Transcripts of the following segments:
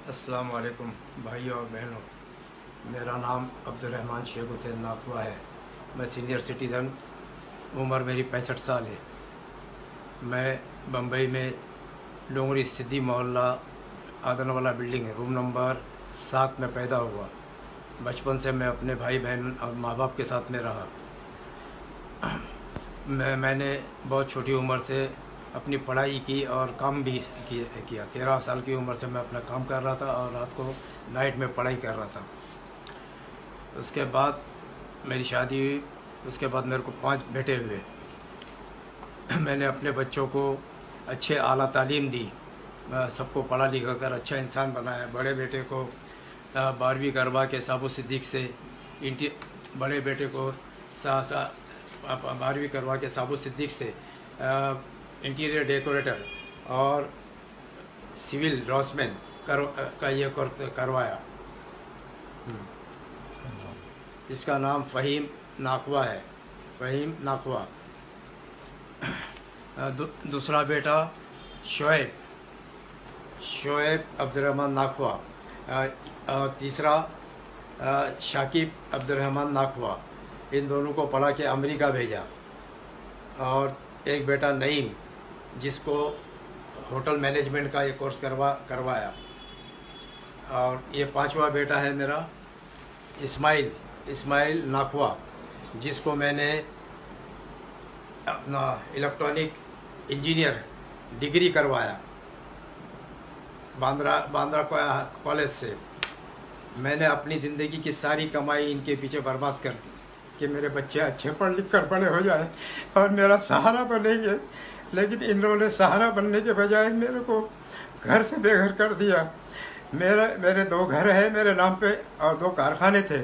अस्सलाम वालेकुम भाइयों और बहनों। मेरा नाम अब्दुल रहमान शेख हुसैन नाकवा है। मैं सीनियर सिटीज़न, उम्र मेरी 65 साल है। मैं बम्बई में डोंगरी सिद्दी मोहल्ला आदनवाला बिल्डिंग है, रूम नंबर 7 में पैदा हुआ। बचपन से मैं अपने भाई बहन और माँ बाप के साथ में रहा। मैंने बहुत छोटी उम्र से अपनी पढ़ाई की और काम भी किया। 13 साल की उम्र से मैं अपना काम कर रहा था और रात को नाइट में पढ़ाई कर रहा था। उसके बाद मेरी शादी हुई। उसके बाद मेरे को 5 बेटे हुए। मैंने अपने बच्चों को अच्छे आला तालीम दी। मैं सबको पढ़ा लिखा कर अच्छा इंसान बनाया। बड़े बेटे को 12वीं करवा के साबु सिद्दीक से इंटी बड़े बेटे को 12वीं करवा के साबु सिद्दीक से इंटीरियर डेकोरेटर और सिविल ड्रॉसमैन का ये करवाया। इसका नाम फ़हीम नाकवा है, फ़हीम नाकवा। दूसरा बेटा शोएब शोएब अब्दुल रहमान नाकवा। तीसरा शाकिब अब्दुल रहमान नाकवा। इन दोनों को पढ़ा के अमेरिका भेजा। और एक बेटा नईम, जिसको होटल मैनेजमेंट का ये कोर्स करवाया। और ये 5वां बेटा है मेरा इस्माइल नाकवा, जिसको मैंने अपना इलेक्ट्रॉनिक इंजीनियर डिग्री करवाया बांद्रा कॉलेज से। मैंने अपनी ज़िंदगी की सारी कमाई इनके पीछे बर्बाद कर दी कि मेरे बच्चे अच्छे पढ़ लिख कर बड़े हो जाए और मेरा सहारा बनेंगे। लेकिन इन्होंने सहारा बनने के बजाय मेरे को घर से बेघर कर दिया। मेरे 2 घर हैं मेरे नाम पे और 2 कारखाने थे।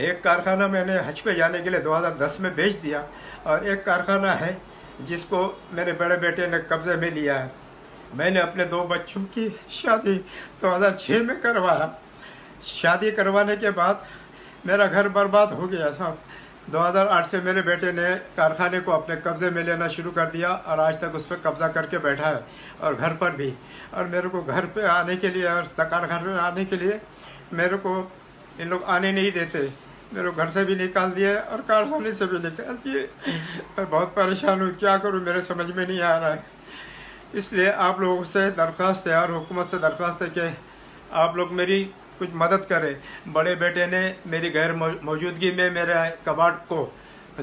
एक कारखाना मैंने हज पे जाने के लिए 2010 में बेच दिया और एक कारखाना है जिसको मेरे बड़े बेटे ने कब्जे में लिया है। मैंने अपने 2 बच्चों की शादी 2006 में करवाया। शादी करवाने के बाद मेरा घर बर्बाद हो गया साहब। 2008 से मेरे बेटे ने कारखाने को अपने कब्ज़े में लेना शुरू कर दिया और आज तक उस पर कब्ज़ा करके बैठा है और घर पर भी। और मेरे को घर पे आने के लिए और कारखाने में आने के लिए मेरे को इन लोग आने नहीं देते। मेरे को घर से भी निकाल दिए और कारखाने से भी निकाल दिए। मैं बहुत परेशान हूँ, क्या करूँ मेरे समझ में नहीं आ रहा है। इसलिए आप लोगों से दरख्वास्त है और हुकूमत से दरख्वास्त है कि आप लोग मेरी कुछ मदद करें। बड़े बेटे ने मेरी गैर मौजूदगी में मेरे कबाड़ को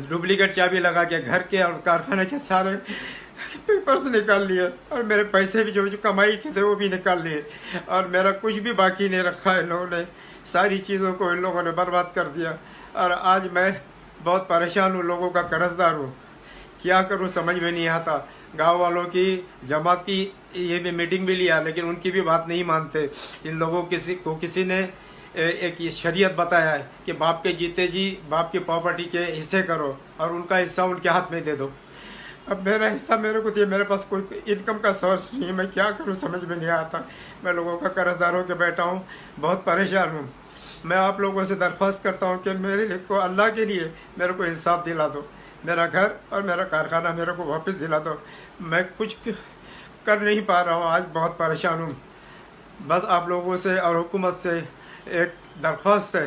डुप्लीकेट चाबी लगा के घर के और कारखाने के सारे पेपर्स निकाल लिए और मेरे पैसे भी जो कमाई के थे वो भी निकाल लिए और मेरा कुछ भी बाकी नहीं रखा। इन लोगों ने सारी चीज़ों को इन लोगों ने बर्बाद कर दिया और आज मैं बहुत परेशान हूँ, लोगों का कर्जदार हूँ। क्या करूँ समझ में नहीं आता। गांव वालों की जमात की ये भी मीटिंग भी लिया लेकिन उनकी भी बात नहीं मानते। इन लोगों किसी ने एक ये शरीयत बताया है कि बाप के जीते जी बाप की प्रॉपर्टी के हिस्से करो और उनका हिस्सा उनके हाथ में दे दो। अब मेरा हिस्सा मेरे को दिए, मेरे पास कोई इनकम का सोर्स नहीं है। मैं क्या करूं समझ में नहीं आता। मैं लोगों का कर्जदार होकर बैठा हूं, बहुत परेशान हूं। मैं आप लोगों से दरख्वास्त करता हूं कि मेरे को अल्लाह के लिए मेरे को इंसाफ दिला दो। मेरा घर और मेरा कारखाना मेरे को वापस दिला दो। मैं कुछ कर नहीं पा रहा हूँ, आज बहुत परेशान हूँ। बस आप लोगों से और हुकूमत से एक दरख्वास्त है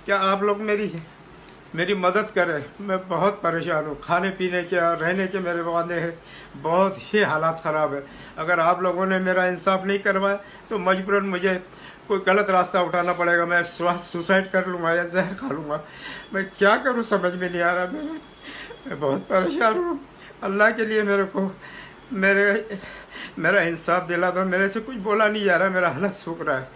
कि आप लोग मेरी मदद करें। मैं बहुत परेशान हूँ। खाने पीने के और रहने के मेरे वादे हैं, बहुत ही हालात ख़राब है। अगर आप लोगों ने मेरा इंसाफ नहीं करवाया तो मजबूरन मुझे कोई गलत रास्ता उठाना पड़ेगा। मैं सुसाइड कर लूँगा या जहर खा लूँगा। मैं क्या करूँ समझ में नहीं आ रहा। मैं बहुत परेशान हूँ। अल्लाह के लिए मेरे को मेरा इंसाफ दिला दो। मेरे से कुछ बोला नहीं जा रहा, मेरा हालत सूख रहा है।